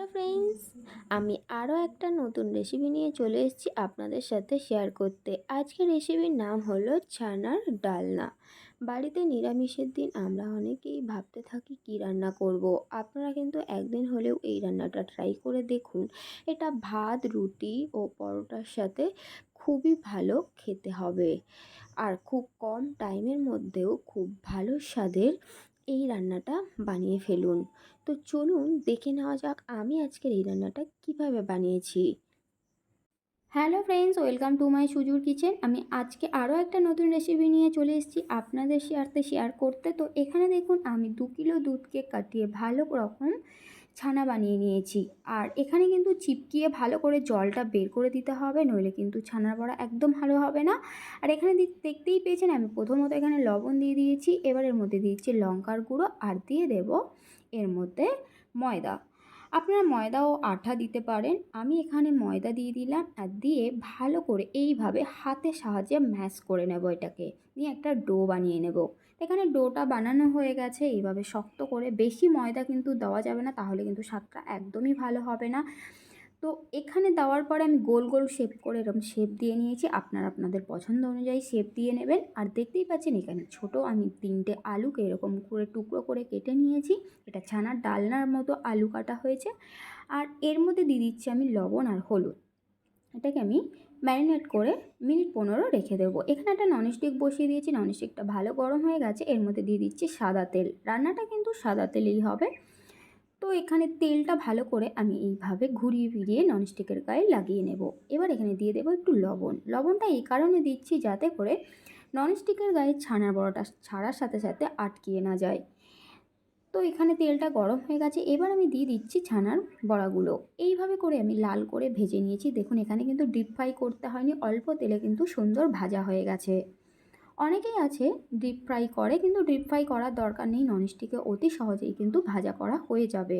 Hello friends, আমি আরও একটা নতুন রেসিপি নিয়ে চলে এসেছি আপনাদের সাথে শেয়ার করতে। আজকের রেসিপির নাম হলো ছানার ডালনা। বাড়িতে নিরামিষের দিন আমরা অনেকেই ভাবতে থাকি কী রান্না করব। আপনারা কিন্তু একদিন হলেও এই রান্নাটা ট্রাই করে দেখুন। এটা ভাত, রুটি ও পরোটার সাথে খুবই ভালো খেতে হবে, আর খুব কম টাইমের মধ্যেও খুব ভালো স্বাদের এই রান্নাটা বানিয়ে ফেলুন। তো চলুন দেখে নেওয়া যাক আমি আজকের এই রান্নাটা কিভাবে বানিয়েছি। Hello friends, welcome to my Sujur kitchen. আমি আজকে আরও একটা নতুন রেসিপি নিয়ে চলে এসেছি আপনাদের সাথে শেয়ার করতে। তো এখানে দেখুন, আমি 2 কিলো দুধকে কাটিয়ে ভালো রকম ছানা বানিয়ে নিয়েছি। আর এখানে কিন্তু চিপকিয়ে ভালো করে জলটা বের করে দিতে হবে, নইলে কিন্তু ছানার বড়া একদম ভালো হবে না। আর এখানে দেখতেই পেয়েছেন, আমি প্রথমত এখানে লবণ দিয়ে দিয়েছি। এবার এর মধ্যে দিয়েছি লঙ্কার গুঁড়ো, আর দিয়ে দেব এর মধ্যে ময়দা। আপনারা ময়দা ও আটা দিতে পারেন, আমি এখানে ময়দা দিয়ে দিলাম। আর দিয়ে ভালো করে এইভাবে হাতের সাহায্যে ম্যাশ করে নেব, এটাকে নিয়ে একটা ডো বানিয়ে নেব। এখানে ডোটা বানানো হয়ে গেছে। এইভাবে শক্ত করে, বেশি ময়দা কিন্তু দেওয়া যাবে না, তাহলে কিন্তু স্বাদটা একদমই ভালো হবে না। তো এখানে দেওয়ার পরে আমি গোল গোল শেপ করে এরকম শেপ দিয়ে নিয়েছি। আপনারা আপনাদের পছন্দ অনুযায়ী শেপ দিয়ে নেবেন। আর দেখতেই পাচ্ছেন এখানে ছোট আমি 3টে আলুকে এরকম করে টুকরো করে কেটে নিয়েছি। এটা ছানার ডালনার মতো আলু কাটা হয়েছে। আর এর মধ্যে দিয়ে দিচ্ছি আমি লবণ আর হলুদ। এটাকে আমি ম্যারিনেট করে মিনিট 15 রেখে দেবো। এখানে একটা ননস্টিক বসিয়ে দিয়েছি, ননস্টিকটা ভালো গরম হয়ে গেছে। এর মধ্যে দিয়ে দিচ্ছি সাদা তেল। রান্নাটা কিন্তু সাদা তেলেই হবে। তো এখানে তেলটা ভালো করে আমি এইভাবে ঘুরিয়ে ফিরিয়ে ননস্টিকের গায়ে লাগিয়ে নেব। এবার এখানে দিয়ে দেবো একটু লবণ। লবণটা এই কারণে দিচ্ছি যাতে করে ননস্টিকের গায়ে ছানার বড়াটা ছাড়ার সাথে সাথে আটকিয়ে না যায়। তো এখানে তেলটা গরম হয়ে গেছে। এবার আমি দিয়ে দিচ্ছি ছানার বড়াগুলো। এইভাবে করে আমি লাল করে ভেজে নিয়েছি। দেখুন এখানে কিন্তু ডিপ ফ্রাই করতে হয়নি, অল্প তেলে কিন্তু সুন্দর ভাজা হয়ে গেছে। অনেকেই আছে ডিপ ফ্রাই করে, কিন্তু ডিপ ফ্রাই করার দরকার নেই, ননস্টিকে অতি সহজেই কিন্তু ভাজা করা হয়ে যাবে।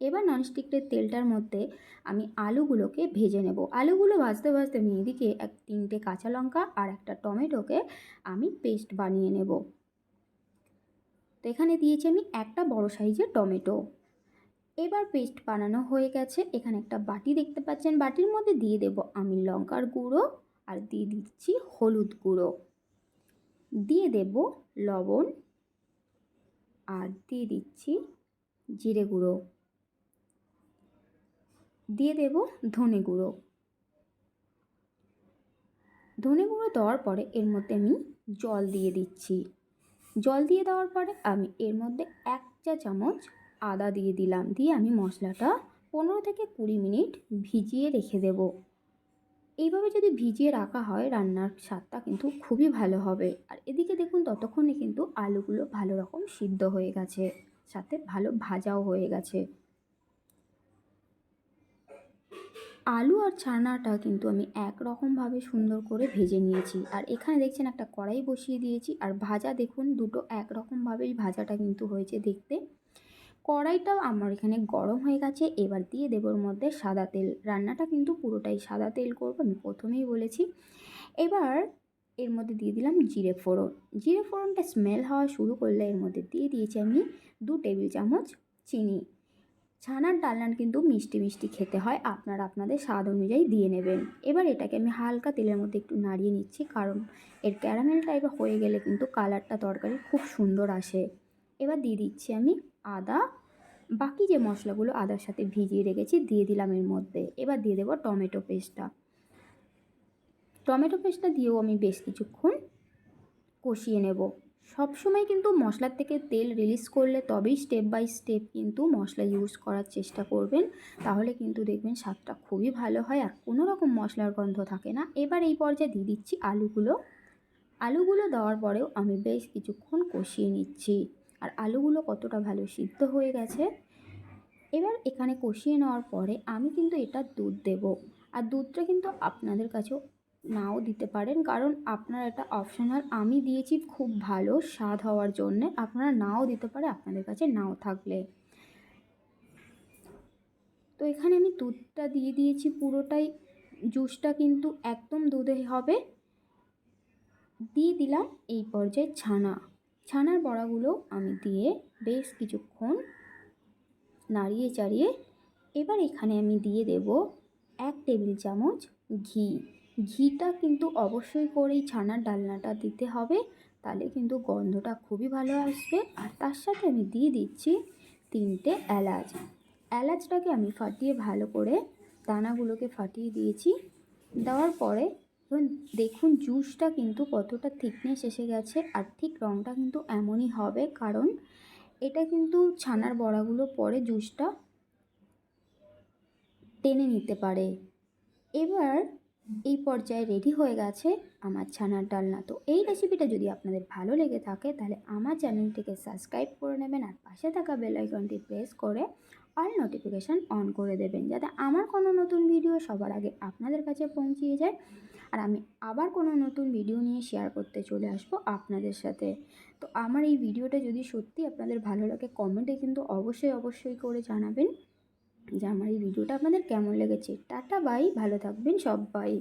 এবার ননস্টিকের তেলটার মধ্যে আমি আলুগুলোকে ভেজে নেব। আলুগুলো ভাজতে ভাজতে আমি এদিকে 3টে কাঁচা লঙ্কা আর একটা টমেটোকে আমি পেস্ট বানিয়ে নেব। তো এখানে দিয়েছি আমি একটা বড় সাইজের টমেটো। এবার পেস্ট বানানো হয়ে গেছে। এখানে একটা বাটি দেখতে পাচ্ছেন, বাটির মধ্যে দিয়ে দেব আমি লঙ্কার গুঁড়ো, আর দিয়ে দিচ্ছি হলুদ গুঁড়ো, দিয়ে দেব লবণ, আর দিয়ে দিচ্ছি জিরে গুঁড়ো, দিয়ে দেব ধনে গুঁড়ো। ধনে গুঁড়ো দেওয়ার পরে এর মধ্যে আমি জল দিয়ে দিচ্ছি। জল দিয়ে দেওয়ার পরে আমি এর মধ্যে 1 চা চামচ আদা দিয়ে দিলাম। দিয়ে আমি মশলাটা 15 থেকে 20 মিনিট ভিজিয়ে রেখে দেব। এইভাবে যদি ভিজিয়ে রাখা হয় রান্নার স্বাদটা কিন্তু খুবই ভালো হবে। আর এদিকে দেখুন ততক্ষণে কিন্তু আলুগুলো ভালো রকম সিদ্ধ হয়ে গেছে, সাথে ভালো ভাজাও হয়ে গেছে। আলু আর ছানাটা কিন্তু আমি একরকমভাবে সুন্দর করে ভেজে নিয়েছি। আর এখানে দেখছেন একটা কড়াই বসিয়ে দিয়েছি, আর ভাজা দেখুন দুটো একরকমভাবেই ভাজাটা কিন্তু হয়েছে দেখতে। কড়াইটাও আমার এখানে গরম হয়ে গেছে। এবার দিয়ে দেবো ওর মধ্যে সাদা তেল। রান্নাটা কিন্তু পুরোটাই সাদা তেল করবো, আমি প্রথমেই বলেছি। এবার এর মধ্যে দিয়ে দিলাম জিরে ফোড়ন। জিরে ফোড়নটা স্মেল হওয়া শুরু করলে এর মধ্যে দিয়ে দিয়েছি আমি 2 টেবিল চামচ চিনি। ছানার ডালনা কিন্তু মিষ্টি মিষ্টি খেতে হয়, আপনারা আপনাদের স্বাদ অনুযায়ী দিয়ে নেবেন। এবার এটাকে আমি হালকা তেলের মধ্যে একটু নাড়িয়ে নিচ্ছি, কারণ এর ক্যারামেল টাইপের হয়ে গেলে কিন্তু কালারটা তরকারি খুব সুন্দর আসে। এবার দিয়ে দিচ্ছি আমি আদা, বাকি যে মশলাগুলো আদার সাথে ভিজিয়ে রেখেছি দিয়ে দিলাম এর মধ্যে। এবার দিয়ে দেবো টমেটো পেস্টটা। টমেটো পেস্টটা দিয়েও আমি বেশ কিছুক্ষণ কষিয়ে নেব। সবসময় কিন্তু মশলার থেকে তেল রিলিজ করলে তবেই স্টেপ বাই স্টেপ কিন্তু মশলা ইউজ করার চেষ্টা করবেন, তাহলে কিন্তু দেখবেন স্বাদটা খুবই ভালো হয় আর কোনো রকম মশলার গন্ধ থাকে না। এবার এই পর্যায়ে দিয়ে দিচ্ছি আলুগুলো। আলুগুলো দেওয়ার পরেও আমি বেশ কিছুক্ষণ কষিয়ে নিচ্ছি। আর আলুগুলো কতটা ভালো সিদ্ধ হয়ে গেছে। এবার এখানে কষিয়ে নেওয়ার পরে আমি কিন্তু এটা দুধ দেব। আর দুধটা কিন্তু আপনাদের কাছেও নাও দিতে পারেন, কারণ আপনারা এটা অপশনাল, আমি দিয়েছি খুব ভালো স্বাদ হওয়ার জন্যে। আপনারা নাও দিতে পারে আপনাদের কাছে নাও থাকলে। তো এখানে আমি দুধটা দিয়ে দিয়েছি পুরোটাই, জুসটা কিন্তু একদম দুধে হবে। দিয়ে দিলাম এই পর্যায়ে ছানার বড়াগুলো আমি দিয়ে বেশ কিছুক্ষণ নাড়িয়ে চাড়িয়ে এবার এখানে আমি দিয়ে দেব 1 টেবিল চামচ ঘি। ঘিটা কিন্তু অবশ্যই করেই ছানার ডালনাটা দিতে হবে, তাহলে কিন্তু গন্ধটা খুবই ভালো আসবে। আর তার সাথে আমি দিয়ে দিচ্ছি 3টে এলাচ। এলাচটাকে আমি ফাটিয়ে ভালো করে দানাগুলোকে ফাটিয়ে দিয়েছি। দেওয়ার পরে দেখুন জুসটা কিন্তু কতটা থিকনেস এসে গেছে, আর ঠিক রঙটা কিন্তু এমনই হবে, কারণ এটা কিন্তু ছানার বড়াগুলো পরে জুসটা টেনে নিতে পারে। এবার এই পর্যায়ে রেডি হয়ে গেছে আমার ছানার ডালনা। তো এই রেসিপিটা যদি আপনাদের ভালো লেগে থাকে তাহলে আমার চ্যানেলটিকে সাবস্ক্রাইব করে নেবেন, আর পাশে থাকা বেল আইকনটি প্রেস করে অল নোটিফিকেশান অন করে দেবেন, যাতে আমার কোনো নতুন ভিডিও সবার আগে আপনাদের কাছে পৌঁছিয়ে যায়। আর আমি আবার কোনো নতুন ভিডিও নিয়ে শেয়ার করতে চলে আসবো আপনাদের সাথে। তো আমার এই ভিডিওটা যদি সত্যি আপনাদের ভালো লাগে, কমেন্টে কিন্তু অবশ্যই করে জানাবেন যে আমার এই ভিডিওটা আপনাদের কেমন লেগেছে। টাটা বাই, ভালো থাকবেন সবাই।